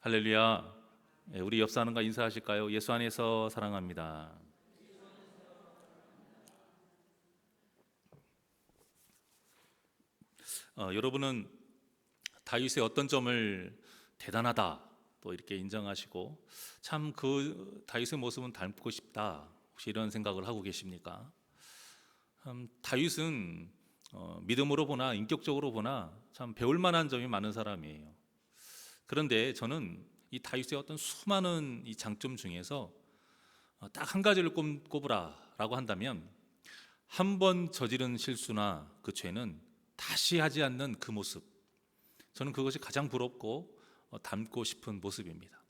할렐루야. 우리 옆 사람과 인사하실까요? 예수 안에서 사랑합니다. 여러분은 다윗의 어떤 점을 대단하다 또 이렇게 인정하시고 참 그 다윗의 모습은 닮고 싶다, 혹시 이런 생각을 하고 계십니까? 다윗은 믿음으로 보나 인격적으로 보나 참 배울 만한 점이 많은 사람이에요. 그런데 저는 이 다윗의 어떤 수많은 이 장점 중에서 딱 한 가지를 꼽으라라고 한다면, 한 번 저지른 실수나 그 죄는 다시 하지 않는 그 모습, 저는 그것이 가장 부럽고 닮고 싶은 모습입니다.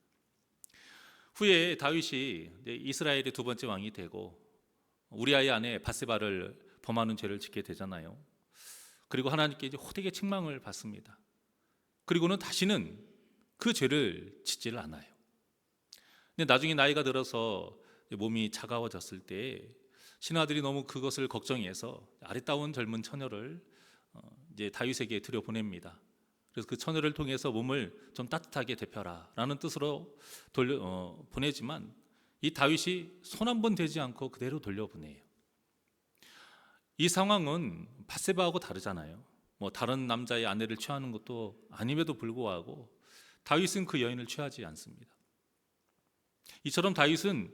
후에 다윗이 이스라엘의 두 번째 왕이 되고 우리아의 아내 밧세바를 범하는 죄를 짓게 되잖아요. 그리고 하나님께 이제 호되게 책망을 받습니다. 그리고는 다시는 그 죄를 짓지를 않아요. 근데 나중에 나이가 들어서 몸이 차가워졌을 때 신하들이 너무 그것을 걱정해서 아리따운 젊은 처녀를 이제 다윗에게 들여보냅니다. 그래서 그 처녀를 통해서 몸을 좀 따뜻하게 데펴라라는 뜻으로 보내지만 이 다윗이 손 한 번 대지 않고 그대로 돌려보내요. 이 상황은 밧세바하고 다르잖아요. 다른 남자의 아내를 취하는 것도 아님에도 불구하고 다윗은 그 여인을 취하지 않습니다. 이처럼 다윗은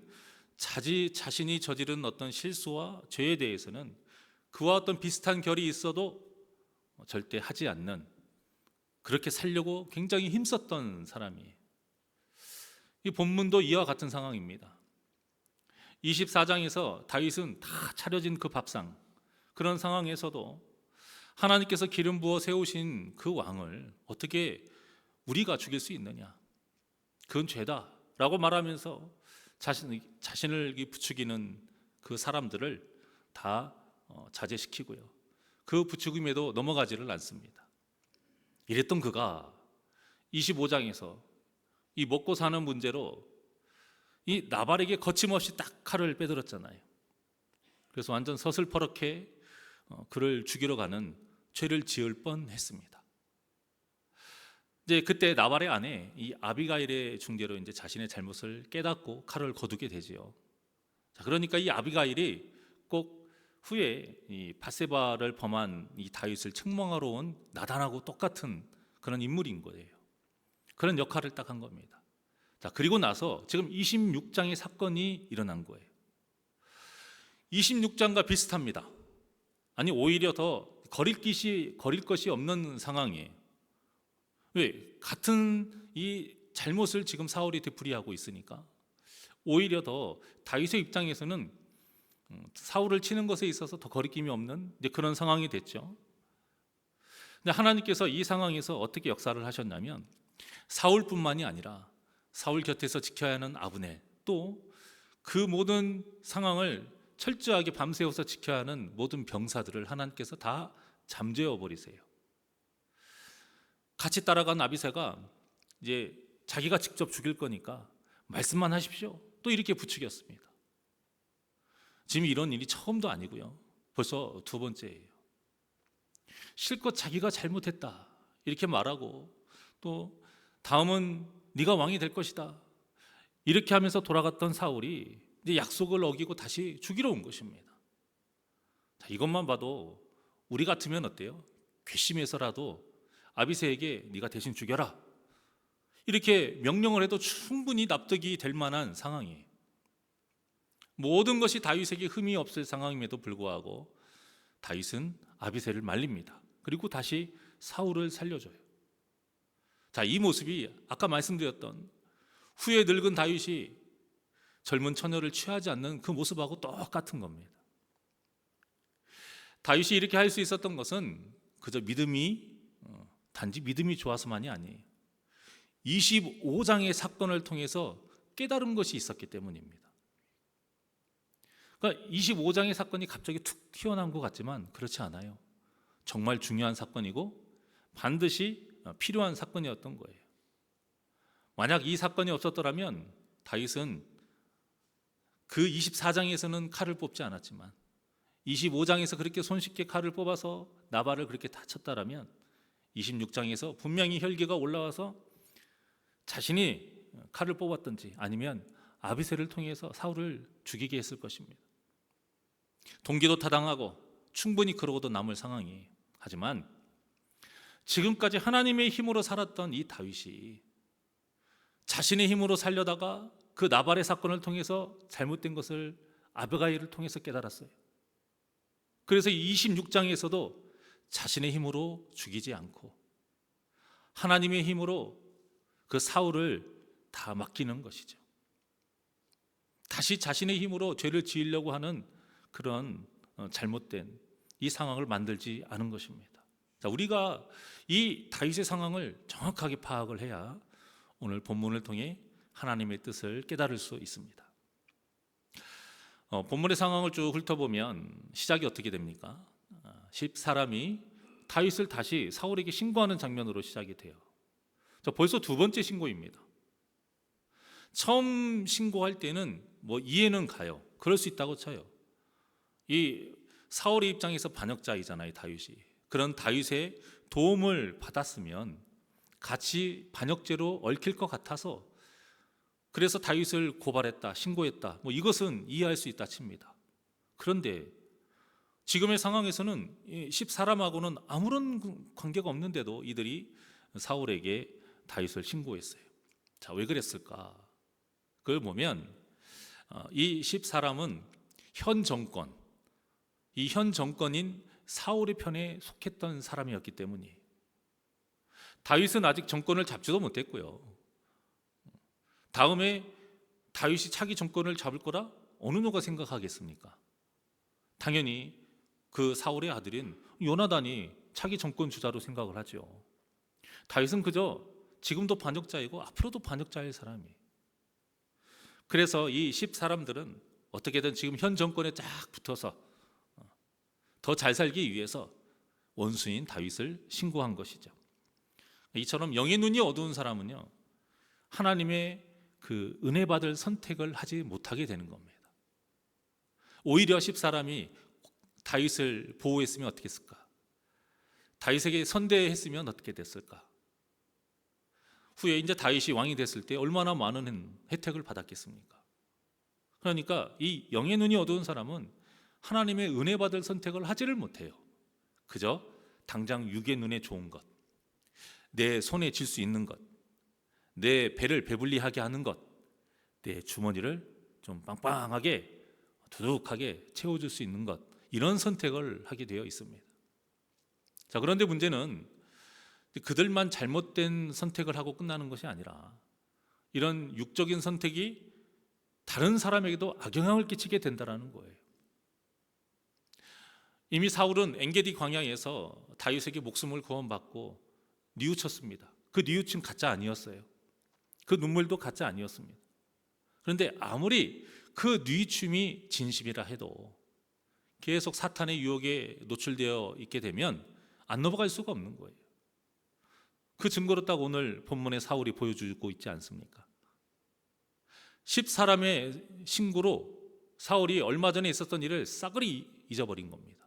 자신이 저지른 어떤 실수와 죄에 대해서는 그와 어떤 비슷한 결이 있어도 절대 하지 않는, 그렇게 살려고 굉장히 힘썼던 사람이에요. 이 본문도 이와 같은 상황입니다. 24장에서 다윗은 다 차려진 그 밥상, 그런 상황에서도 하나님께서 기름 부어 세우신 그 왕을 어떻게 우리가 죽일 수 있느냐, 그건 죄다 라고 말하면서 자신을 부추기는 그 사람들을 다 자제시키고요, 그 부추김에도 넘어가지를 않습니다. 이랬던 그가 25장에서 이 먹고 사는 문제로 이 나발에게 거침없이 딱 칼을 빼들었잖아요. 그래서 완전 서슬퍼렇게 그를 죽이러 가는 죄를 지을 뻔했습니다. 이제 그때 나발의 아내 이 아비가일의 중재로 이제 자신의 잘못을 깨닫고 칼을 거두게 되지요. 그러니까 이 아비가일이 꼭 후에 이 밧세바를 범한 이 다윗을 책망하러 온 나단하고 똑같은 그런 인물인 거예요. 그런 역할을 딱 한 겁니다. 그리고 나서 지금 26장의 사건이 일어난 거예요. 26장과 비슷합니다. 아니, 오히려 더 거릴 것이 없는 상황이에요. 왜? 같은 이 잘못을 지금 사울이 되풀이하고 있으니까 오히려 더 다윗의 입장에서는 사울을 치는 것에 있어서 더 거리낌이 없는 그런 상황이 됐죠. 근데 하나님께서 이 상황에서 어떻게 역사를 하셨냐면, 사울뿐만이 아니라 사울 곁에서 지켜야 하는 아브넬, 또 그 모든 상황을 철저하게 밤새워서 지켜야 하는 모든 병사들을 하나님께서 다 잠재워 버리세요. 같이 따라간 아비새가 이제 자기가 직접 죽일 거니까 말씀만 하십시오, 또 이렇게 부추겼습니다. 지금 이런 일이 처음도 아니고요, 벌써 두 번째예요. 실컷 자기가 잘못했다 이렇게 말하고, 또 다음은 네가 왕이 될 것이다 이렇게 하면서 돌아갔던 사울이 이제 약속을 어기고 다시 죽이러 온 것입니다. 이것만 봐도 우리 같으면 어때요? 괘씸해서라도 아비새에게 네가 대신 죽여라 이렇게 명령을 해도 충분히 납득이 될 만한 상황이에요. 모든 것이 다윗에게 흠이 없을 상황임에도 불구하고 다윗은 아비새를 말립니다. 그리고 다시 사울을 살려줘요. 이 모습이 아까 말씀드렸던 후에 늙은 다윗이 젊은 처녀를 취하지 않는 그 모습하고 똑같은 겁니다. 다윗이 이렇게 할 수 있었던 것은 그저 단지 믿음이 좋아서만이 아니에요. 25장의 사건을 통해서 깨달은 것이 있었기 때문입니다. 그러니까 25장의 사건이 갑자기 툭 튀어나온 것 같지만 그렇지 않아요. 정말 중요한 사건이고 반드시 필요한 사건이었던 거예요. 만약 이 사건이 없었더라면 다윗은 그 24장에서는 칼을 뽑지 않았지만 25장에서 그렇게 손쉽게 칼을 뽑아서 나발을 그렇게 다쳤다라면 26장에서 분명히 혈기가 올라와서 자신이 칼을 뽑았든지 아니면 아비새를 통해서 사울을 죽이게 했을 것입니다. 동기도 타당하고 충분히 그러고도 남을 상황이에요. 하지만 지금까지 하나님의 힘으로 살았던 이 다윗이 자신의 힘으로 살려다가 그 나발의 사건을 통해서 잘못된 것을 아비가일을 통해서 깨달았어요. 그래서 26장에서도 자신의 힘으로 죽이지 않고 하나님의 힘으로 그 사울을 다 맡기는 것이죠. 다시 자신의 힘으로 죄를 지으려고 하는 그런 잘못된 이 상황을 만들지 않은 것입니다. 자, 우리가 이 다윗의 상황을 정확하게 파악을 해야 오늘 본문을 통해 하나님의 뜻을 깨달을 수 있습니다. 본문의 상황을 쭉 훑어보면 시작이 어떻게 됩니까? 10사람이 다윗을 다시 사울에게 신고하는 장면으로 시작이 돼요. 벌써 두 번째 신고입니다. 처음 신고할 때는 뭐 이해는 가요. 그럴 수 있다고 쳐요. 이 사울의 입장에서 반역자이잖아요, 다윗이. 그런 다윗의 도움을 받았으면 같이 반역죄로 얽힐 것 같아서 그래서 다윗을 고발했다, 신고했다. 뭐 이것은 이해할 수 있다 칩니다. 그런데 지금의 상황에서는 10사람하고는 아무런 관계가 없는데도 이들이 사울에게 다윗을 신고했어요. 자, 왜 그랬을까? 그걸 보면 이 10사람은 현 정권, 이 현 정권인 사울의 편에 속했던 사람이었기 때문이에요. 다윗은 아직 정권을 잡지도 못했고요. 다음에 다윗이 차기 정권을 잡을 거라 어느 누가 생각하겠습니까? 당연히 그 사울의 아들인 요나단이 차기 정권 주자로 생각을 하죠. 다윗은 그저 지금도 반역자이고 앞으로도 반역자일 사람이에요. 그래서 이 10사람들은 어떻게든 지금 현 정권에 쫙 붙어서 더 잘 살기 위해서 원수인 다윗을 신고한 것이죠. 이처럼 영의 눈이 어두운 사람은요, 하나님의 그 은혜 받을 선택을 하지 못하게 되는 겁니다. 오히려 10사람이 다윗을 보호했으면 어떻게 했을까? 다윗에게 선대했으면 어떻게 됐을까? 후에 이제 다윗이 왕이 됐을 때 얼마나 많은 혜택을 받았겠습니까? 그러니까 이 영의 눈이 어두운 사람은 하나님의 은혜 받을 선택을 하지를 못해요. 그저 당장 육의 눈에 좋은 것, 내 손에 쥘 수 있는 것, 내 배를 배불리하게 하는 것, 내 주머니를 좀 빵빵하게 두둑하게 채워줄 수 있는 것, 이런 선택을 하게 되어 있습니다. 자, 그런데 문제는 그들만 잘못된 선택을 하고 끝나는 것이 아니라 이런 육적인 선택이 다른 사람에게도 악영향을 끼치게 된다는 거예요. 이미 사울은 엔게디 광야에서 다윗에게 목숨을 구원받고 뉘우쳤습니다. 그 뉘우침 가짜 아니었어요. 그 눈물도 가짜 아니었습니다. 그런데 아무리 그 뉘우침이 진심이라 해도 계속 사탄의 유혹에 노출되어 있게 되면 안 넘어갈 수가 없는 거예요. 그 증거로 딱 오늘 본문의 사울이 보여주고 있지 않습니까? 10사람의 신고로 사울이 얼마 전에 있었던 일을 싸그리 잊어버린 겁니다.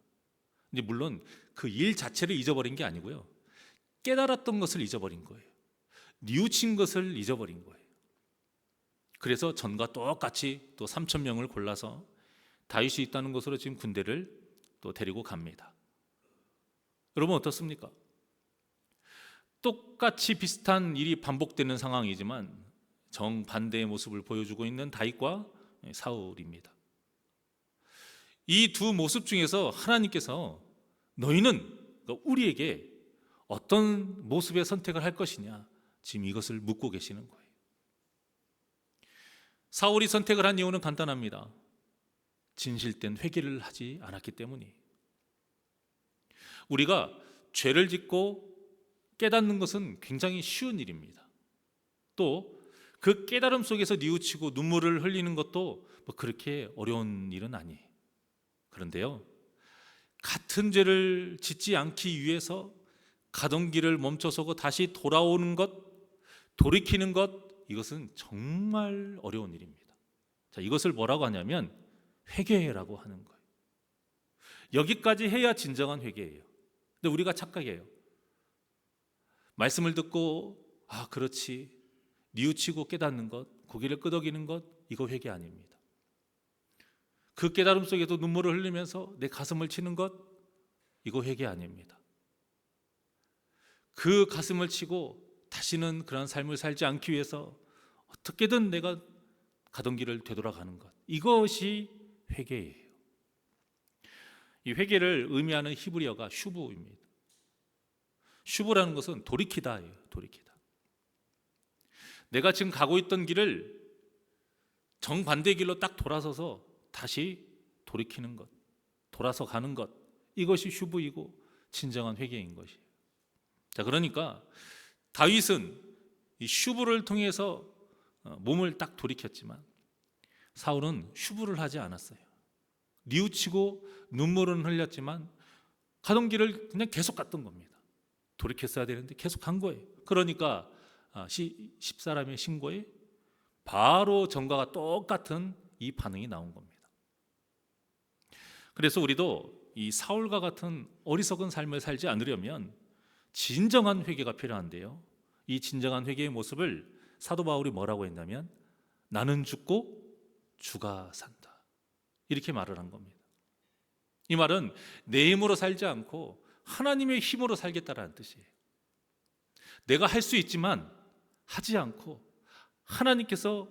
근데 물론 그 일 자체를 잊어버린 게 아니고요, 깨달았던 것을 잊어버린 거예요. 뉘우친 것을 잊어버린 거예요. 그래서 전과 똑같이 또 3,000명을 골라서 다윗이 있다는 것으로 지금 군대를 또 데리고 갑니다. 여러분 어떻습니까? 똑같이 비슷한 일이 반복되는 상황이지만 정반대의 모습을 보여주고 있는 다윗과 사울입니다. 이 두 모습 중에서 하나님께서 너희는 우리에게 어떤 모습의 선택을 할 것이냐, 지금 이것을 묻고 계시는 거예요. 사울이 선택을 한 이유는 간단합니다. 진실된 회개를 하지 않았기 때문이에요. 우리가 죄를 짓고 깨닫는 것은 굉장히 쉬운 일입니다. 또 그 깨달음 속에서 뉘우치고 눈물을 흘리는 것도 뭐 그렇게 어려운 일은 아니에요. 그런데요, 같은 죄를 짓지 않기 위해서 가던 길을 멈춰서고 다시 돌아오는 것, 돌이키는 것, 이것은 정말 어려운 일입니다. 자, 이것을 뭐라고 하냐면 회개라고 하는 거예요. 여기까지 해야 진정한 회개예요. 근데 우리가 착각해요. 말씀을 듣고 그렇지, 뉘우치고 깨닫는 것, 고개를 끄덕이는 것, 이거 회개 아닙니다. 그 깨달음 속에도 눈물을 흘리면서 내 가슴을 치는 것, 이거 회개 아닙니다. 그 가슴을 치고 다시는 그런 삶을 살지 않기 위해서 어떻게든 내가 가던 길을 되돌아가는 것, 이것이 회개예요. 이 회개를 의미하는 히브리어가 슈브입니다. 슈브라는 것은 돌이키다예요. 돌이키다. 내가 지금 가고 있던 길을 정반대 길로 딱 돌아서서 다시 돌이키는 것, 돌아서 가는 것, 이것이 슈브이고 진정한 회개인 것이에요. 자, 그러니까 다윗은 이 슈브를 통해서 몸을 딱 돌이켰지만 사울은 슈브를 하지 않았어요. 뉘우치고 눈물은 흘렸지만 가던 길을 그냥 계속 갔던 겁니다. 돌이켰어야 되는데 계속 간 거예요. 그러니까 10사람의 신고에 바로 전과 똑같은 이 반응이 나온 겁니다. 그래서 우리도 이 사울과 같은 어리석은 삶을 살지 않으려면 진정한 회개가 필요한데요, 이 진정한 회개의 모습을 사도 바울이 뭐라고 했냐면 나는 죽고 주가 산다, 이렇게 말을 한 겁니다. 이 말은 내 힘으로 살지 않고 하나님의 힘으로 살겠다라는 뜻이에요. 내가 할 수 있지만 하지 않고 하나님께서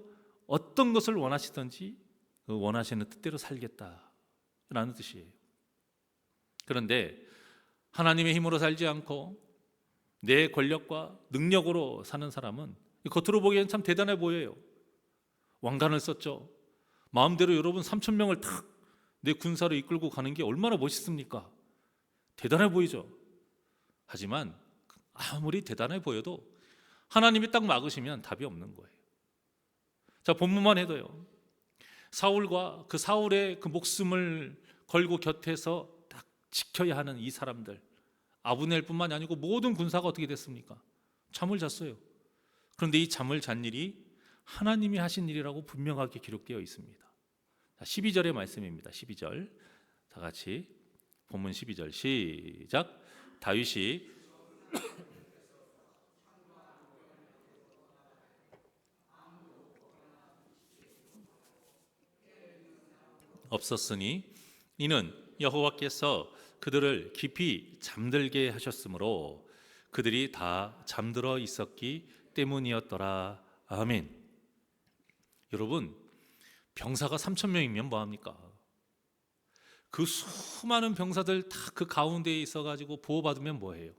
어떤 것을 원하시든지 그 원하시는 뜻대로 살겠다라는 뜻이에요. 그런데 하나님의 힘으로 살지 않고 내 권력과 능력으로 사는 사람은 겉으로 보기엔 참 대단해 보여요. 왕관을 썼죠. 마음대로 여러분 3,000명을 탁 내 군사로 이끌고 가는 게 얼마나 멋있습니까? 대단해 보이죠. 하지만 아무리 대단해 보여도 하나님이 딱 막으시면 답이 없는 거예요. 자, 본문만 해도요, 사울과 그 사울의 그 목숨을 걸고 곁에서 딱 지켜야 하는 이 사람들, 아브넬뿐만이 아니고 모든 군사가 어떻게 됐습니까? 잠을 잤어요. 그런데 이 잠을 잔 일이 하나님이 하신 일이라고 분명하게 기록되어 있습니다. 12절의 말씀입니다. 12절 다 같이 본문 12절 시작. 다윗이 없었으니 이는 여호와께서 그들을 깊이 잠들게 하셨으므로 그들이 다 잠들어 있었기 때문이었더라. 아멘. 여러분, 병사가 3,000명이면 뭐합니까? 그 수많은 병사들 다 그 가운데에 있어가지고 보호받으면 뭐해요?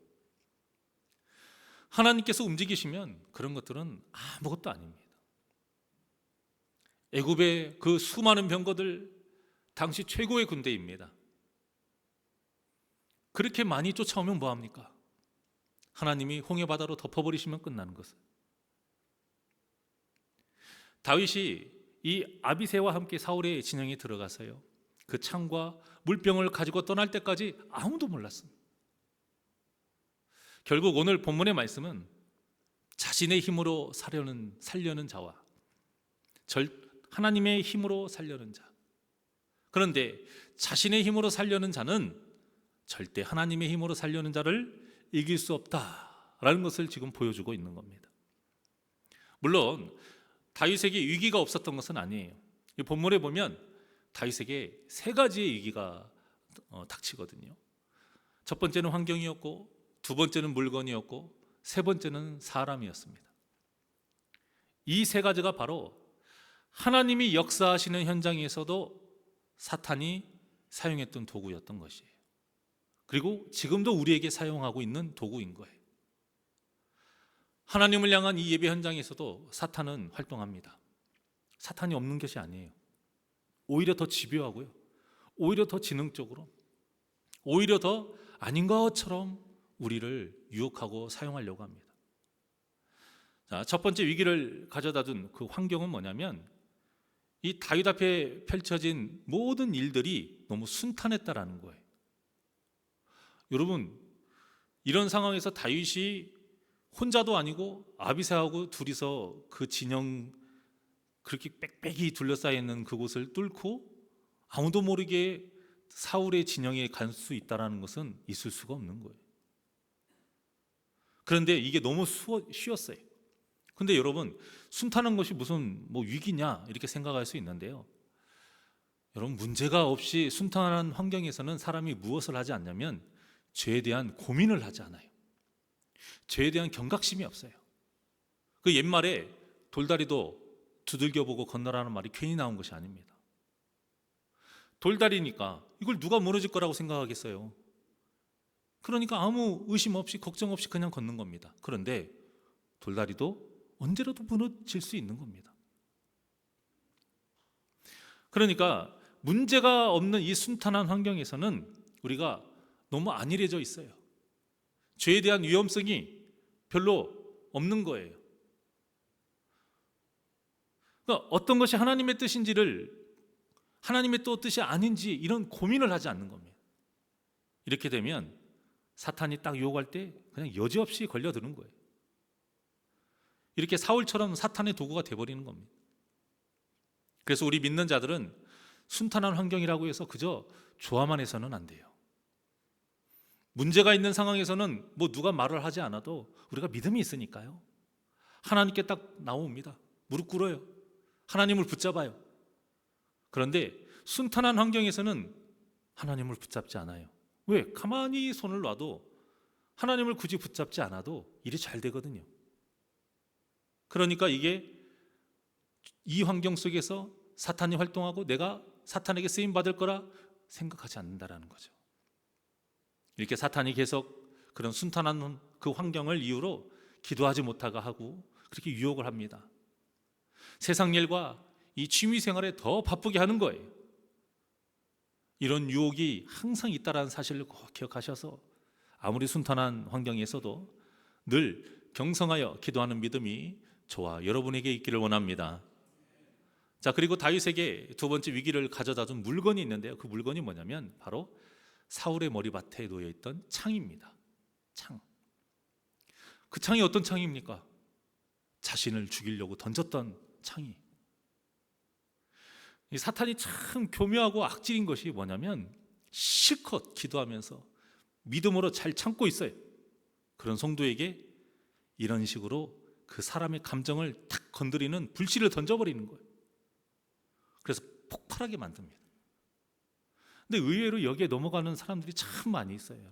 하나님께서 움직이시면 그런 것들은 아무것도 아닙니다. 애굽의 그 수많은 병거들, 당시 최고의 군대입니다. 그렇게 많이 쫓아오면 뭐합니까? 하나님이 홍해바다로 덮어버리시면 끝나는 것을. 다윗이 이 아비새와 함께 사울의 진영에 들어가서요, 그 창과 물병을 가지고 떠날 때까지 아무도 몰랐습니다. 결국 오늘 본문의 말씀은 자신의 힘으로 살려는 자와 하나님의 힘으로 살려는 자, 그런데 자신의 힘으로 살려는 자는 절대 하나님의 힘으로 살려는 자를 이길 수 없다라는 것을 지금 보여주고 있는 겁니다. 물론 다윗에게 위기가 없었던 것은 아니에요. 이 본문에 보면 다윗에게 세 가지의 위기가 닥치거든요. 첫 번째는 환경이었고, 두 번째는 물건이었고, 세 번째는 사람이었습니다. 이 세 가지가 바로 하나님이 역사하시는 현장에서도 사탄이 사용했던 도구였던 것이에요. 그리고 지금도 우리에게 사용하고 있는 도구인 거예요. 하나님을 향한 이 예배 현장에서도 사탄은 활동합니다. 사탄이 없는 것이 아니에요. 오히려 더 집요하고요, 오히려 더 지능적으로, 오히려 더 아닌 것처럼 우리를 유혹하고 사용하려고 합니다. 자, 첫 번째 위기를 가져다 둔 그 환경은 뭐냐면 이 다윗 앞에 펼쳐진 모든 일들이 너무 순탄했다라는 거예요. 여러분, 이런 상황에서 다윗이 혼자도 아니고 아비새하고 둘이서 그 진영, 그렇게 빽빽이 둘러싸여 있는 그곳을 뚫고 아무도 모르게 사울의 진영에 갈 수 있다는 것은 있을 수가 없는 거예요. 그런데 이게 너무 쉬웠어요. 근데 여러분, 순탄한 것이 무슨 뭐 위기냐 이렇게 생각할 수 있는데요. 여러분, 문제가 없이 순탄한 환경에서는 사람이 무엇을 하지 않냐면 죄에 대한 고민을 하지 않아요. 죄에 대한 경각심이 없어요. 그 옛말에 돌다리도 두들겨보고 건너라는 말이 괜히 나온 것이 아닙니다. 돌다리니까 이걸 누가 무너질 거라고 생각하겠어요. 그러니까 아무 의심 없이 걱정 없이 그냥 걷는 겁니다. 그런데 돌다리도 언제라도 무너질 수 있는 겁니다. 그러니까 문제가 없는 이 순탄한 환경에서는 우리가 너무 안일해져 있어요. 죄에 대한 위험성이 별로 없는 거예요. 그러니까 어떤 것이 하나님의 뜻인지를, 하나님의 또 뜻이 아닌지 이런 고민을 하지 않는 겁니다. 이렇게 되면 사탄이 딱 유혹할 때 그냥 여지없이 걸려드는 거예요. 이렇게 사울처럼 사탄의 도구가 돼버리는 겁니다. 그래서 우리 믿는 자들은 순탄한 환경이라고 해서 그저 좋아만 해서는 안 돼요. 문제가 있는 상황에서는 뭐 누가 말을 하지 않아도 우리가 믿음이 있으니까요, 하나님께 딱 나옵니다. 무릎 꿇어요. 하나님을 붙잡아요. 그런데 순탄한 환경에서는 하나님을 붙잡지 않아요. 왜? 가만히 손을 놔도 하나님을 굳이 붙잡지 않아도 일이 잘 되거든요. 그러니까 이게 이 환경 속에서 사탄이 활동하고 내가 사탄에게 쓰임 받을 거라 생각하지 않는다라는 거죠. 이렇게 사탄이 계속 그런 순탄한 그 환경을 이유로 기도하지 못하게 하고 그렇게 유혹을 합니다. 세상 일과 이 취미 생활에 더 바쁘게 하는 거예요. 이런 유혹이 항상 있다라는 사실을 꼭 기억하셔서 아무리 순탄한 환경에서도 늘 경성하여 기도하는 믿음이 저와 여러분에게 있기를 원합니다. 자, 그리고 다윗에게 두 번째 위기를 가져다 준 물건이 있는데요. 그 물건이 뭐냐면 바로 사울의 머리맡에 놓여 있던 창입니다. 창. 그 창이 어떤 창입니까? 자신을 죽이려고 던졌던 창이. 이 사탄이 참 교묘하고 악질인 것이 뭐냐면 실컷 기도하면서 믿음으로 잘 참고 있어요. 그런 성도에게 이런 식으로 그 사람의 감정을 탁 건드리는 불씨를 던져버리는 거예요. 그래서 폭발하게 만듭니다. 근데 의외로 여기에 넘어가는 사람들이 참 많이 있어요.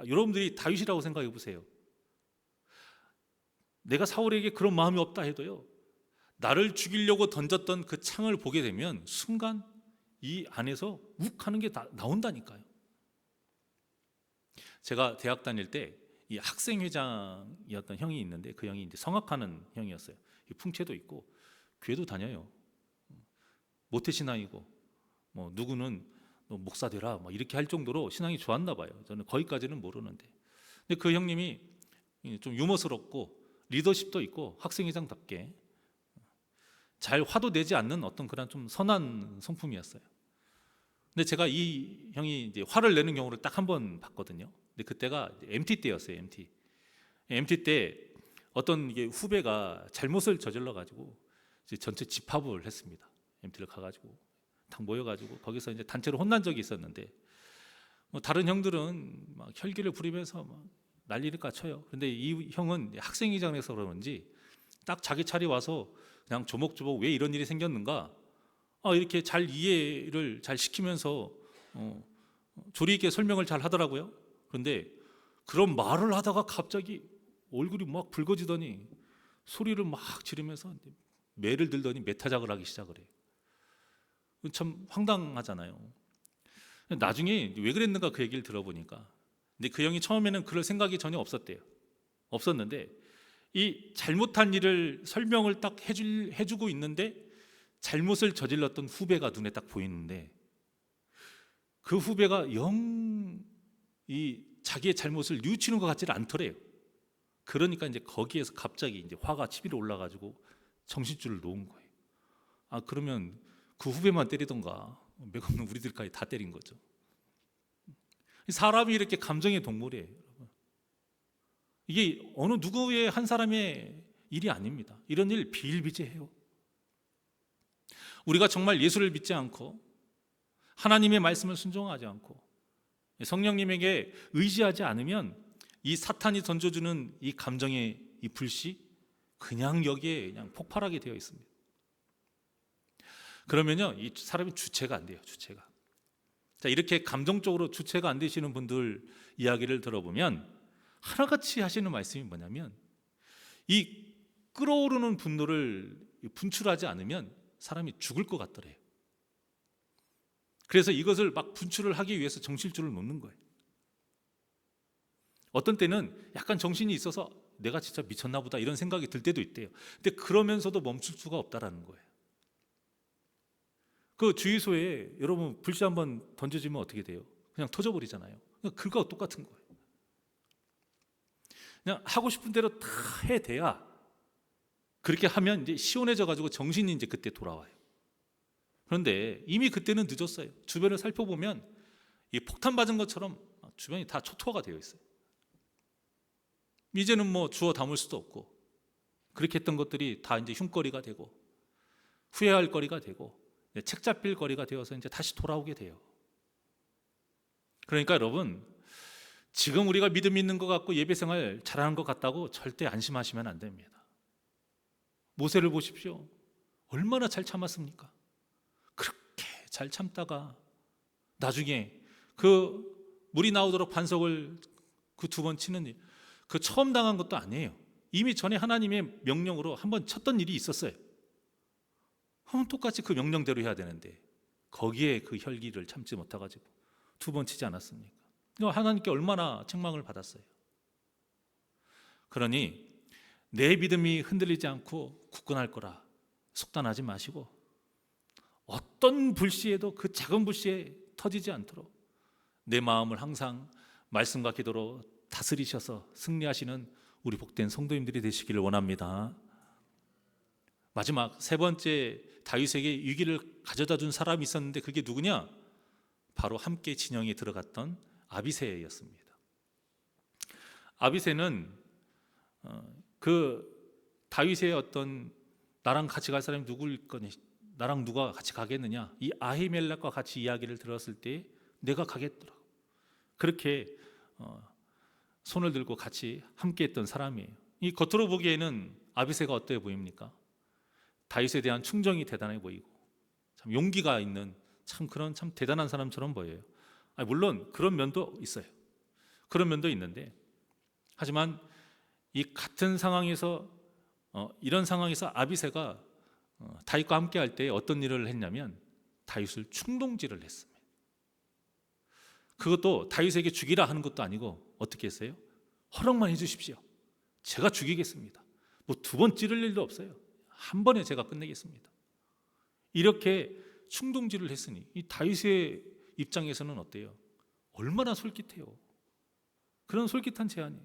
여러분들이 다윗이라고 생각해 보세요. 내가 사울에게 그런 마음이 없다 해도요, 나를 죽이려고 던졌던 그 창을 보게 되면 순간 이 안에서 욱 하는 게 나온다니까요. 제가 대학 다닐 때 이 학생회장이었던 형이 있는데 그 형이 이제 성악하는 형이었어요. 풍채도 있고 교회도 다녀요. 모태신앙이고 뭐 누구는 너 목사 되라 뭐 이렇게 할 정도로 신앙이 좋았나 봐요. 저는 거기까지는 모르는데. 근데 그 형님이 좀 유머스럽고 리더십도 있고 학생회장답게 잘 화도 내지 않는 어떤 그런 좀 선한 성품이었어요. 근데 제가 이 형이 이제 화를 내는 경우를 딱 한 번 봤거든요. 근데 그때가 MT 때였어요. MT 때 어떤 이게 후배가 잘못을 저질러 가지고 이제 전체 집합을 했습니다. MT를 가가지고 딱 모여가지고 거기서 이제 단체로 혼난 적이 있었는데, 뭐 다른 형들은 막 혈기를 부리면서 막 난리를 까쳐요. 그런데 이 형은 학생회장에서 그런지 딱 자기 차례 와서 그냥 조목조목 왜 이런 일이 생겼는가, 이렇게 잘 이해를 잘 시키면서 조리 있게 설명을 잘 하더라고요. 그런데 그런 말을 하다가 갑자기 얼굴이 막 붉어지더니 소리를 막 지르면서 매를 들더니 매타작을 하기 시작을 해요. 참 황당하잖아요. 나중에 왜 그랬는가 그 얘기를 들어보니까, 근데 그 형이 처음에는 그럴 생각이 전혀 없었는데 이 잘못한 일을 설명을 딱 해주고 있는데 잘못을 저질렀던 후배가 눈에 딱 보이는데 그 후배가 영 이 자기의 잘못을 뉘우치는 것 같지를 않더래요. 그러니까 이제 거기에서 갑자기 이제 화가 치밀어 올라가지고 정신줄을 놓은 거예요. 그러면 그 후배만 때리던가 맥없는 우리들까지 다 때린 거죠. 사람이 이렇게 감정의 동물이에요. 이게 어느 누구의 한 사람의 일이 아닙니다. 이런 일 비일비재해요. 우리가 정말 예수를 믿지 않고 하나님의 말씀을 순종하지 않고 성령님에게 의지하지 않으면 이 사탄이 던져주는 이 감정의 이 불씨, 그냥 여기에 그냥 폭발하게 되어 있습니다. 그러면요, 이 사람이 주체가 안 돼요. 주체가. 자, 이렇게 감정적으로 주체가 안 되시는 분들 이야기를 들어보면 하나같이 하시는 말씀이 뭐냐면, 이 끓어오르는 분노를 분출하지 않으면 사람이 죽을 것 같더래요. 그래서 이것을 막 분출을 하기 위해서 정신줄을 놓는 거예요. 어떤 때는 약간 정신이 있어서 내가 진짜 미쳤나 보다 이런 생각이 들 때도 있대요. 근데 그러면서도 멈출 수가 없다라는 거예요. 그 주유소에 여러분 불씨 한번 던져지면 어떻게 돼요? 그냥 터져버리잖아요. 그거 똑같은 거예요. 그냥 하고 싶은 대로 다 해대야, 그렇게 하면 이제 시원해져 가지고 정신이 이제 그때 돌아와요. 그런데 이미 그때는 늦었어요. 주변을 살펴보면 이 폭탄 맞은 것처럼 주변이 다 초토화가 되어 있어요. 이제는 뭐 주워 담을 수도 없고, 그렇게 했던 것들이 다 이제 흉거리가 되고 후회할 거리가 되고 책 잡힐 거리가 되어서 이제 다시 돌아오게 돼요. 그러니까 여러분, 지금 우리가 믿음 있는 것 같고 예배생활 잘하는 것 같다고 절대 안심하시면 안 됩니다. 모세를 보십시오. 얼마나 잘 참았습니까? 그렇게 잘 참다가 나중에 그 물이 나오도록 반석을 그 2번 치는 일, 그 처음 당한 것도 아니에요. 이미 전에 하나님의 명령으로 한번 쳤던 일이 있었어요. 그럼 똑같이 그 명령대로 해야 되는데 거기에 그 혈기를 참지 못해가지고 2번 치지 않았습니까? 하나님께 얼마나 책망을 받았어요. 그러니 내 믿음이 흔들리지 않고 굳건할 거라 속단하지 마시고, 어떤 불씨에도 그 작은 불씨에 터지지 않도록 내 마음을 항상 말씀과 기도로 다스리셔서 승리하시는 우리 복된 성도님들이 되시기를 원합니다. 마지막 3번째 다윗에게 위기를 가져다 준 사람이 있었는데 그게 누구냐? 바로 함께 진영에 들어갔던 아비새였습니다. 아비새는 그 다윗의 어떤 나랑 같이 갈 사람이 누구일 거니, 나랑 누가 같이 가겠느냐, 이 아히멜렉과 같이 이야기를 들었을 때 내가 가겠더라고. 그렇게 손을 들고 같이 함께했던 사람이에요. 이 겉으로 보기에는 아비새가 어떠해 보입니까? 다윗에 대한 충정이 대단해 보이고 참 용기가 있는 참 그런 참 대단한 사람처럼 보여요. 물론 그런 면도 있어요. 그런 면도 있는데, 하지만 이 같은 상황에서 이런 상황에서 아비새가 다윗과 함께 할 때 어떤 일을 했냐면 다윗을 충동질을 했습니다. 그것도 다윗에게 죽이라 하는 것도 아니고 어떻게 했어요? 허락만 해주십시오. 제가 죽이겠습니다. 뭐 2번 찌를 일도 없어요. 한 번에 제가 끝내겠습니다. 이렇게 충동질을 했으니 이 다윗의 입장에서는 어때요? 얼마나 솔깃해요. 그런 솔깃한 제안이,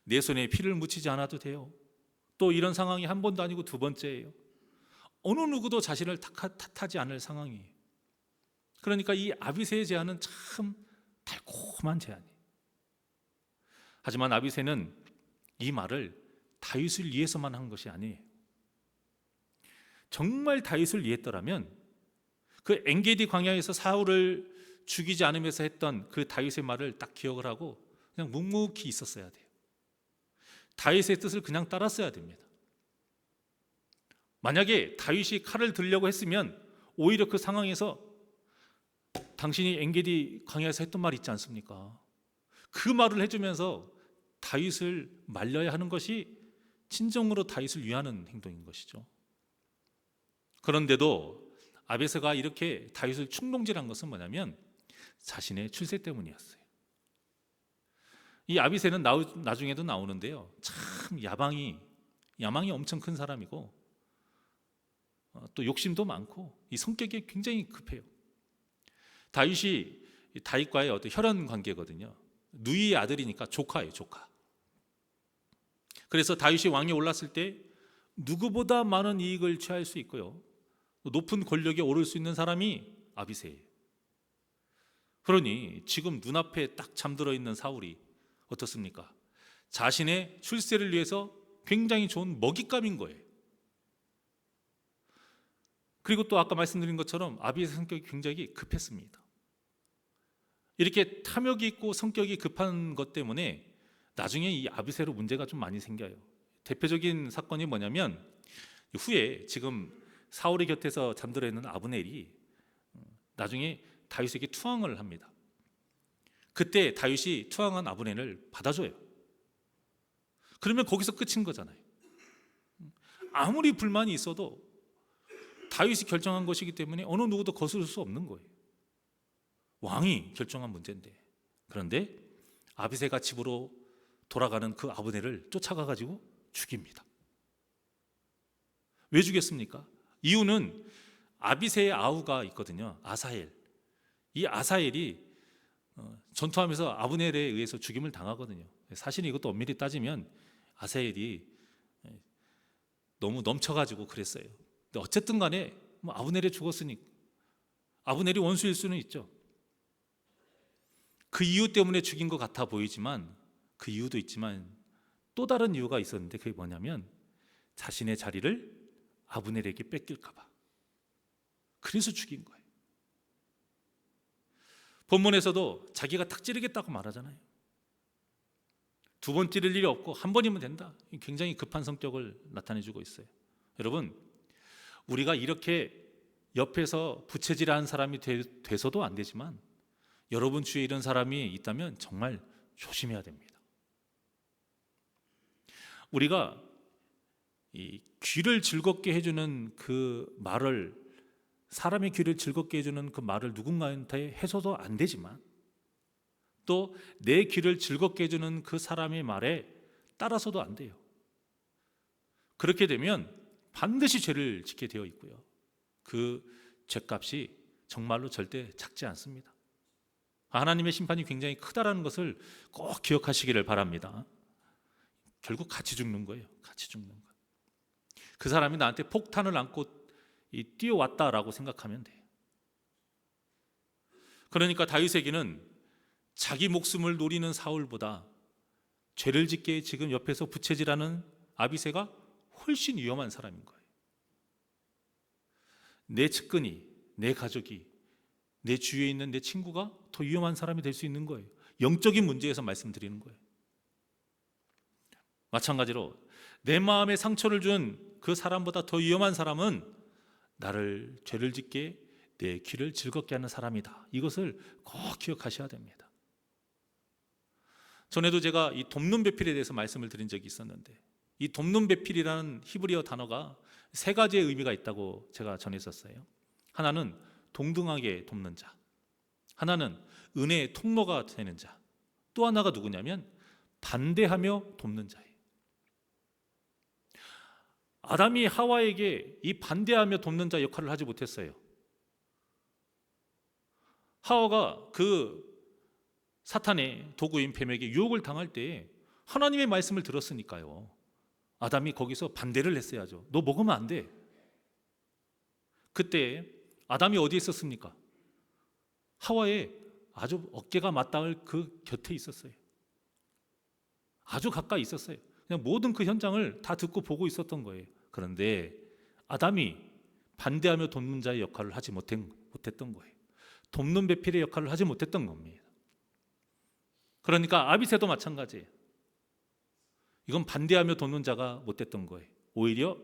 내 손에 피를 묻히지 않아도 돼요. 또 이런 상황이 한 번도 아니고 2번째예요. 어느 누구도 자신을 탓하지 않을 상황이에요. 그러니까 이 아비새의 제안은 참 달콤한 제안이에요. 하지만 아비새는 이 말을 다윗을 위해서만 한 것이 아니에요. 정말 다윗을 위했더라면 그 엔게디 광야에서 사울을 죽이지 않으면서 했던 그 다윗의 말을 딱 기억을 하고 그냥 묵묵히 있었어야 돼요. 다윗의 뜻을 그냥 따랐어야 됩니다. 만약에 다윗이 칼을 들려고 했으면 오히려 그 상황에서 당신이 엔게디 광야에서 했던 말 있지 않습니까? 그 말을 해주면서 다윗을 말려야 하는 것이 진정으로 다윗을 위하는 행동인 것이죠. 그런데도 아비새가 이렇게 다윗을 충동질한 것은 뭐냐면 자신의 출세 때문이었어요. 이 아비새는 나중에도 나오는데요, 참 야망이 엄청 큰 사람이고 또 욕심도 많고 이 성격이 굉장히 급해요. 다윗과의 어떤 혈연 관계거든요. 누이의 아들이니까 조카예요, 조카. 그래서 다윗이 왕위에 올랐을 때 누구보다 많은 이익을 취할 수 있고요, 높은 권력에 오를 수 있는 사람이 아비새예요. 그러니 지금 눈앞에 딱 잠들어 있는 사울이 어떻습니까? 자신의 출세를 위해서 굉장히 좋은 먹잇감인 거예요. 그리고 또 아까 말씀드린 것처럼 아비의 성격이 굉장히 급했습니다. 이렇게 탐욕이 있고 성격이 급한 것 때문에 나중에 이 아비새로 문제가 좀 많이 생겨요. 대표적인 사건이 뭐냐면 후에 지금 사울의 곁에서 잠들어 있는 아브넬이 나중에 다윗에게 투항을 합니다. 그때 다윗이 투항한 아브넬을 받아줘요. 그러면 거기서 끝인 거잖아요. 아무리 불만이 있어도 다윗이 결정한 것이기 때문에 어느 누구도 거스를 수 없는 거예요. 왕이 결정한 문제인데. 그런데 아비새가 집으로 돌아가는 그 아브넬을 쫓아가가지고 죽입니다. 왜 죽였습니까? 이유는 아비새의 아우가 있거든요. 아사헬. 이 아사헬이 전투하면서 아브넬에 의해서 죽임을 당하거든요. 사실 이것도 엄밀히 따지면 아사헬이 너무 넘쳐가지고 그랬어요. 근데 어쨌든 간에 뭐 아브넬이 죽었으니 아브넬이 원수일 수는 있죠. 그 이유 때문에 죽인 것 같아 보이지만 그 이유도 있지만 또 다른 이유가 있었는데 그게 뭐냐면 자신의 자리를 아브넬에게 뺏길까 봐. 그래서 죽인 거예요. 본문에서도 자기가 탁 찌르겠다고 말하잖아요. 두 번 찌를 일이 없고 한 번이면 된다. 굉장히 급한 성격을 나타내주고 있어요. 여러분, 우리가 이렇게 옆에서 부채질하는 사람이 돼서도 안 되지만 여러분 주위에 이런 사람이 있다면 정말 조심해야 됩니다. 우리가 이 귀를 즐겁게 해주는 그 말을, 사람의 귀를 즐겁게 해주는 그 말을 누군가한테 해서도 안 되지만 또 내 귀를 즐겁게 해주는 그 사람의 말에 따라서도 안 돼요. 그렇게 되면 반드시 죄를 짓게 되어 있고요. 그 죄값이 정말로 절대 작지 않습니다. 하나님의 심판이 굉장히 크다라는 것을 꼭 기억하시기를 바랍니다. 결국 같이 죽는 거예요. 같이 죽는 거예요. 그 사람이 나한테 폭탄을 안고 뛰어왔다라고 생각하면 돼요. 그러니까 다윗에게는 자기 목숨을 노리는 사울보다 죄를 짓게 지금 옆에서 부채질하는 아비새가 훨씬 위험한 사람인 거예요. 내 측근이, 내 가족이, 내 주위에 있는 내 친구가 더 위험한 사람이 될 수 있는 거예요. 영적인 문제에서 말씀드리는 거예요. 마찬가지로 내 마음에 상처를 준 그 사람보다 더 위험한 사람은 나를 죄를 짓게 내 귀를 즐겁게 하는 사람이다. 이것을 꼭 기억하셔야 됩니다. 전에도 제가 이 돕는 배필에 대해서 말씀을 드린 적이 있었는데 이 돕는 배필이라는 히브리어 단어가 세 가지의 의미가 있다고 제가 전했었어요. 하나는 동등하게 돕는 자, 하나는 은혜의 통로가 되는 자, 또 하나가 누구냐면 반대하며 돕는 자예요. 아담이 하와에게 이 반대하며 돕는 자 역할을 하지 못했어요. 하와가 그 사탄의 도구인 뱀에게 유혹을 당할 때 하나님의 말씀을 들었으니까요. 아담이 거기서 반대를 했어야죠. 너 먹으면 안 돼. 그때 아담이 어디에 있었습니까? 하와의 아주 어깨가 맞닿을 그 곁에 있었어요. 아주 가까이 있었어요. 그냥 모든 그 현장을 다 듣고 보고 있었던 거예요. 그런데 아담이 반대하며 돕는 자의 역할을 하지 못했던 거예요. 돕는 배필의 역할을 하지 못했던 겁니다. 그러니까 아비새도 마찬가지예요. 이건 반대하며 돕는 자가 못됐던 거예요. 오히려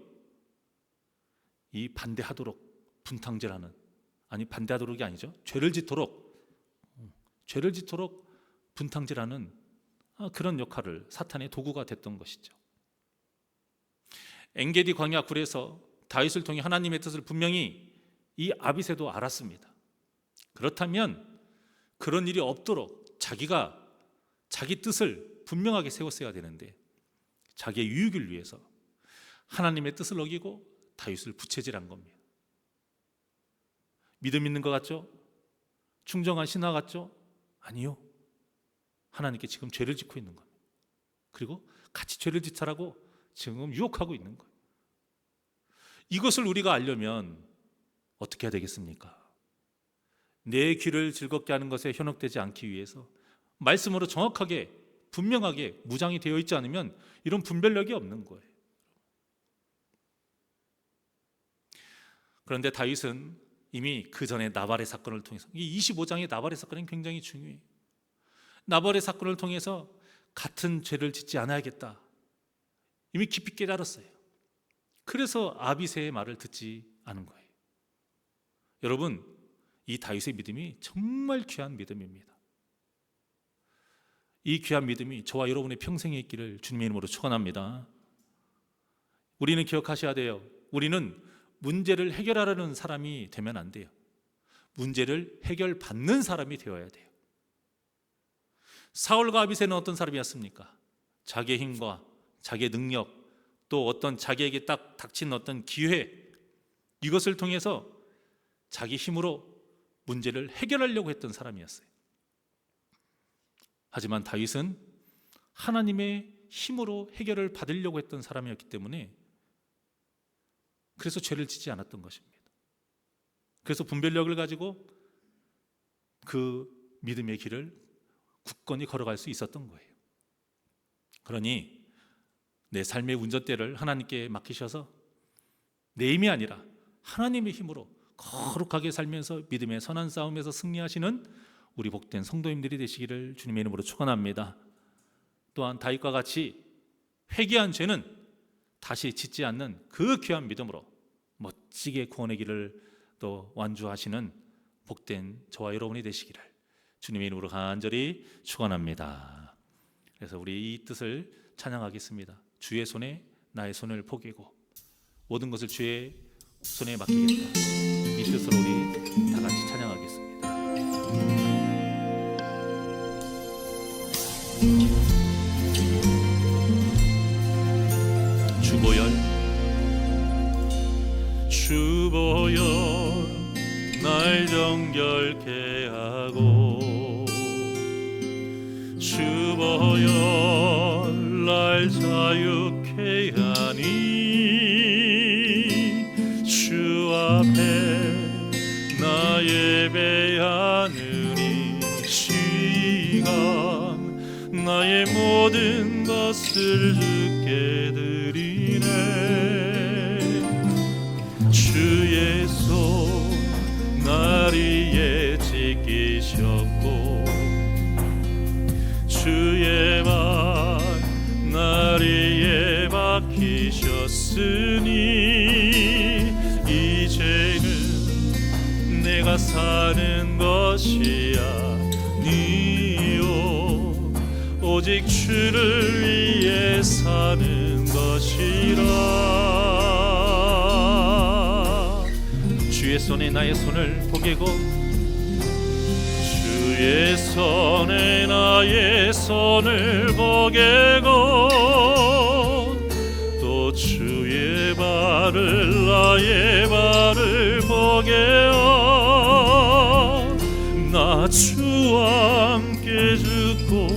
이 반대하도록 분탕질하는, 아니 반대하도록이 아니죠. 죄를 짓도록 분탕질하는 그런 역할을 사탄의 도구가 됐던 것이죠. 엔게디 광야 굴에서 다윗을 통해 하나님의 뜻을 분명히 이 아비새도 알았습니다. 그렇다면 그런 일이 없도록 자기가 자기 뜻을 분명하게 세웠어야 되는데 자기의 유익을 위해서 하나님의 뜻을 어기고 다윗을 부채질한 겁니다. 믿음 있는 것 같죠? 충정한 신하 같죠? 아니요. 하나님께 지금 죄를 짓고 있는 겁니다. 그리고 같이 죄를 짓자라고 지금 유혹하고 있는 거예요. 이것을 우리가 알려면 어떻게 해야 되겠습니까? 내 귀를 즐겁게 하는 것에 현혹되지 않기 위해서 말씀으로 정확하게 분명하게 무장이 되어 있지 않으면 이런 분별력이 없는 거예요. 그런데 다윗은 이미 그 전에 나발의 사건을 통해서, 이 25장의 나발의 사건은 굉장히 중요해요. 나발의 사건을 통해서 같은 죄를 짓지 않아야겠다, 이미 깊이 깨달았어요. 그래서 아비새의 말을 듣지 않은 거예요. 여러분, 이 다윗의 믿음이 정말 귀한 믿음입니다. 이 귀한 믿음이 저와 여러분의 평생에 있기를 주님의 이름으로 축원합니다. 우리는 기억하셔야 돼요. 우리는 문제를 해결하려는 사람이 되면 안 돼요. 문제를 해결받는 사람이 되어야 돼요. 사울과 아비새는 어떤 사람이었습니까? 자기의 힘과 자기의 능력, 또 어떤 자기에게 딱 닥친 어떤 기회, 이것을 통해서 자기 힘으로 문제를 해결하려고 했던 사람이었어요. 하지만 다윗은 하나님의 힘으로 해결을 받으려고 했던 사람이었기 때문에 그래서 죄를 짓지 않았던 것입니다. 그래서 분별력을 가지고 그 믿음의 길을 굳건히 걸어갈 수 있었던 거예요. 그러니 내 삶의 운전대를 하나님께 맡기셔서 내 힘이 아니라 하나님의 힘으로 거룩하게 살면서 믿음의 선한 싸움에서 승리하시는 우리 복된 성도님들이 되시기를 주님의 이름으로 축원합니다. 또한 다윗과 같이 회개한 죄는 다시 짓지 않는 그 귀한 믿음으로 멋지게 구원의 길을 또 완주하시는 복된 저와 여러분이 되시기를 주님의 이름으로 간절히 축원합니다. 그래서 우리 이 뜻을 찬양하겠습니다. 주의 손에 나의 손을 포개고 모든 것을 주의 손에 맡기겠다. 이 뜻으로 우리 다 같이 찬양하겠습니다. 주보혈 날 정결케 하고 주보혈 날 자유케 하니 주 앞에 나 예배하느니 시간 나의 모든 것을 주께 드리네. 주의 손 날 위에 지키셨고 주의 말 날 위에 박히셨으니 이제는 내가 사는 것이 아니요 오직 주를 위해 사는 것이라. 주의 손에 나의 손을 포개고 주의 손에 나의 손을 포개고 또 주의 발을 나의 발을 포개어 나 주와 함께 죽고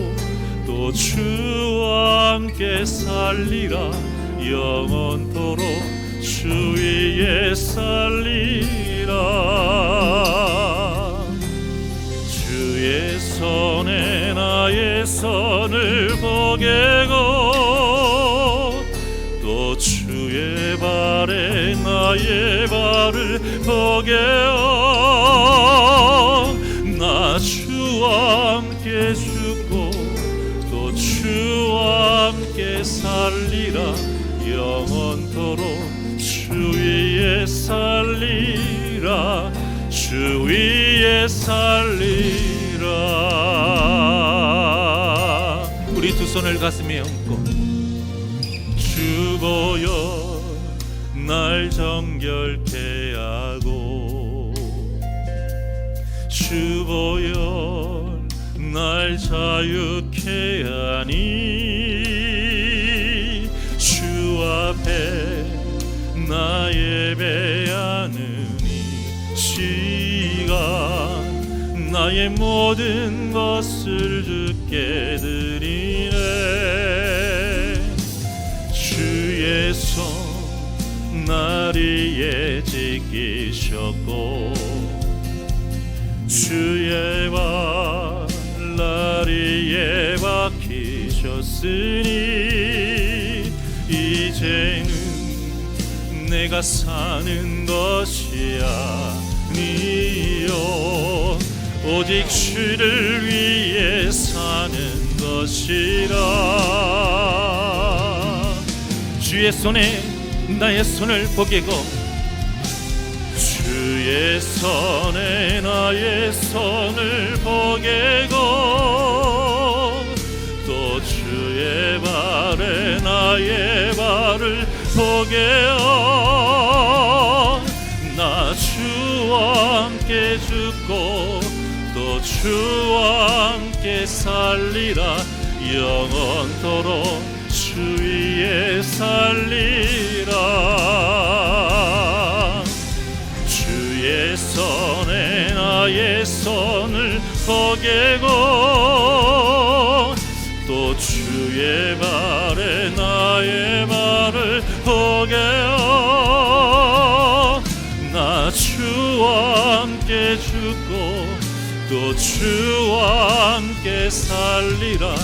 또 주와 함께 살리라. 영원토록 주 위에 살리라. 주의 손에 나의 손을 포개고 또 주의 발에 나의 발을 포개어 나 주와 함께 죽고 또 주와 함께 살리라. 영원토록 주 위에 살리라. 주 위에 살리라. 우리 두 손을 가슴에 얹고 주보혈 날 정결케 하고 주보혈 날 자유케 하니 주 앞에 나 예배하느니 시간 나의 모든 것을 주께 드리네. 주의 손 날 위에 지키셨고 주의 발 날 위에 박히셨으니 이제는 내가 사는 것이 아니요 오직 주를 위해 사는 것이라. 주의 손에 나의 손을 보게고 주의 손에 나의 손을 보게고 또 주의 발에 나의 발을 보게요. 나 주와 함께 죽고 또 주와 함께 살리라. 영원토록 주 위에 살리라. 주의 손에 나의 손을 포개고 또 주의 발에 나의 발을 포개어 나 주와 함께 죽고 또 주와 함께 살리라.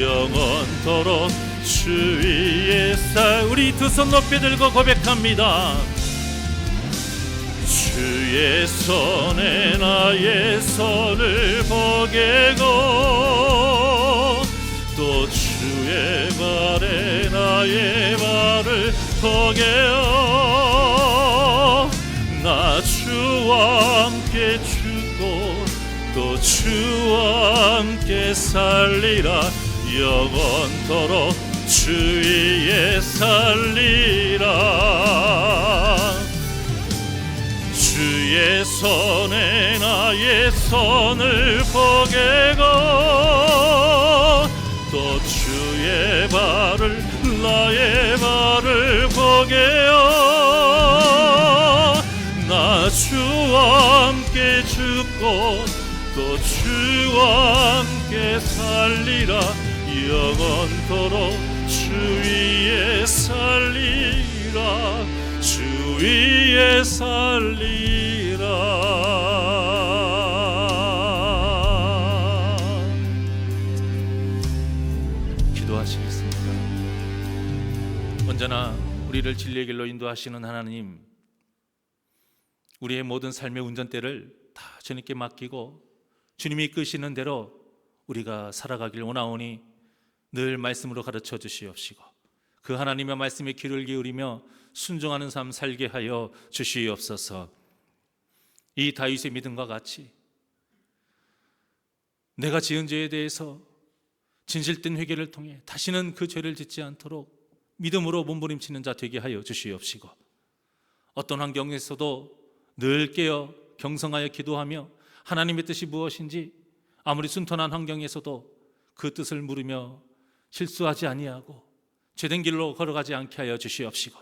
영원토록 주 위에 우리 두 손 높이 들고 고백합니다. 주의 손에 나의 손을 보게고 또 주의 발에 나의 발을 보게요. 나 주와 함께 죽고 또 주와 함께 살리라. 영원토록 주 위에 살리라. 주의 손에 나의 손을 포개고 또 주의 발을 나의 발을 포개어 나 주와 함께 죽고 또 주와 함께 살리라. 영원토록 주 위에 살리라. 주 위에 살리라. 기도하시겠습니까? 언제나 우리를 진리의 길로 인도하시는 하나님, 우리의 모든 삶의 운전대를 다 주님께 맡기고 주님이 이끄시는 대로 우리가 살아가길 원하오니 늘 말씀으로 가르쳐 주시옵시고 그 하나님의 말씀에 귀를 기울이며 순종하는 삶 살게 하여 주시옵소서. 이 다윗의 믿음과 같이 내가 지은 죄에 대해서 진실된 회개를 통해 다시는 그 죄를 짓지 않도록 믿음으로 몸부림치는 자 되게 하여 주시옵시고 어떤 환경에서도 늘 깨어 경성하여 기도하며 하나님의 뜻이 무엇인지 아무리 순탄한 환경에서도 그 뜻을 물으며 실수하지 아니하고 죄된 길로 걸어가지 않게 하여 주시옵시고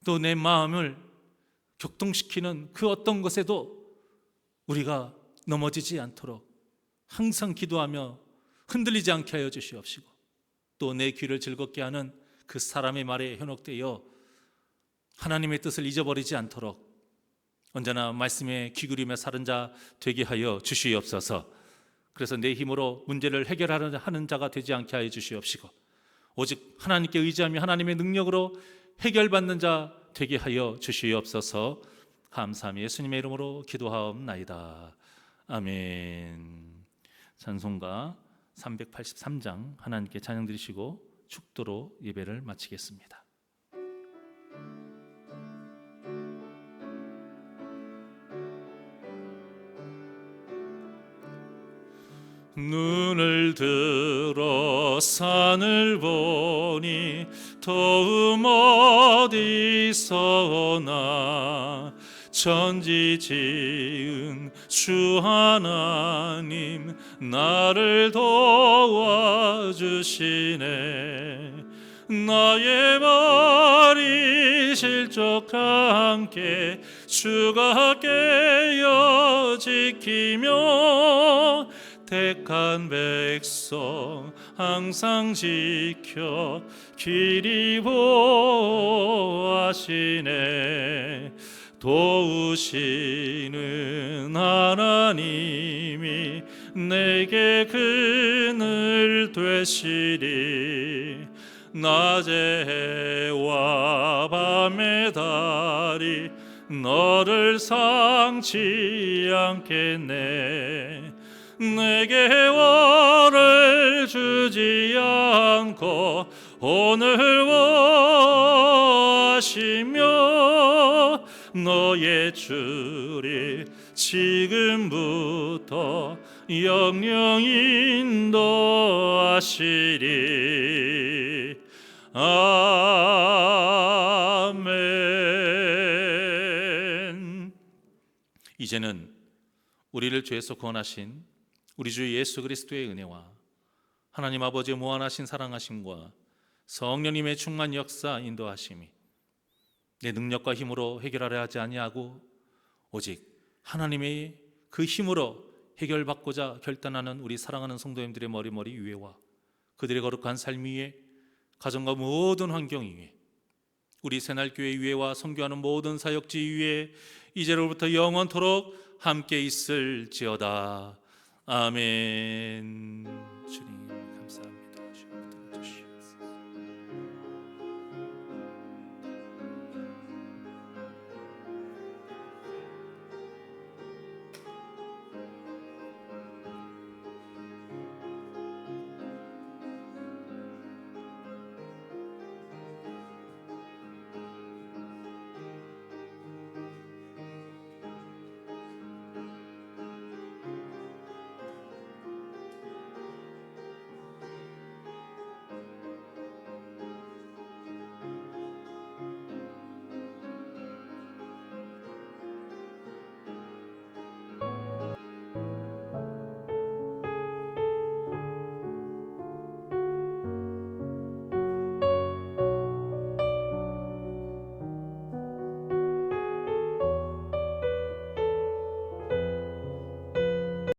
또 내 마음을 격동시키는 그 어떤 것에도 우리가 넘어지지 않도록 항상 기도하며 흔들리지 않게 하여 주시옵시고 또 내 귀를 즐겁게 하는 그 사람의 말에 현혹되어 하나님의 뜻을 잊어버리지 않도록 언제나 말씀에 귀 기울이며 사는 자 되게 하여 주시옵소서. 그래서 내 힘으로 문제를 해결하는 자가 되지 않게 하여 주시옵시고 오직 하나님께 의지하며 하나님의 능력으로 해결받는 자 되게 하여 주시옵소서. 감사하며 예수님의 이름으로 기도하옵나이다. 아멘. 찬송가 383장 하나님께 찬양 드리시고 축도로 예배를 마치겠습니다. 눈을 들어 산을 보니 도움 어디서 오나 천지 지은 주 하나님 나를 도와주시네. 나의 말이 실족함께 주가 깨어 지키며 택한 백성 항상 지켜 길이 보호하시네. 도우시는 하나님이 내게 그늘 되시리. 낮의 해와 밤의 달이 너를 상치 않겠네. 내게 월을 주지 않고 오늘 원하시며 너의 주를 지금부터 영영 인도하시리. 아멘. 이제는 우리를 죄에서 구원하신 우리 주 예수 그리스도의 은혜와 하나님 아버지의 무한하신 사랑하심과 성령님의 충만 역사 인도하심이 내 능력과 힘으로 해결하려 하지 아니하고 오직 하나님의 그 힘으로 해결받고자 결단하는 우리 사랑하는 성도님들의 머리 위에와 그들의 거룩한 삶 위에, 가정과 모든 환경 위에, 우리 새날교회 위에와 선교하는 모든 사역지 위에 이제로부터 영원토록 함께 있을지어다. 아멘. 주님.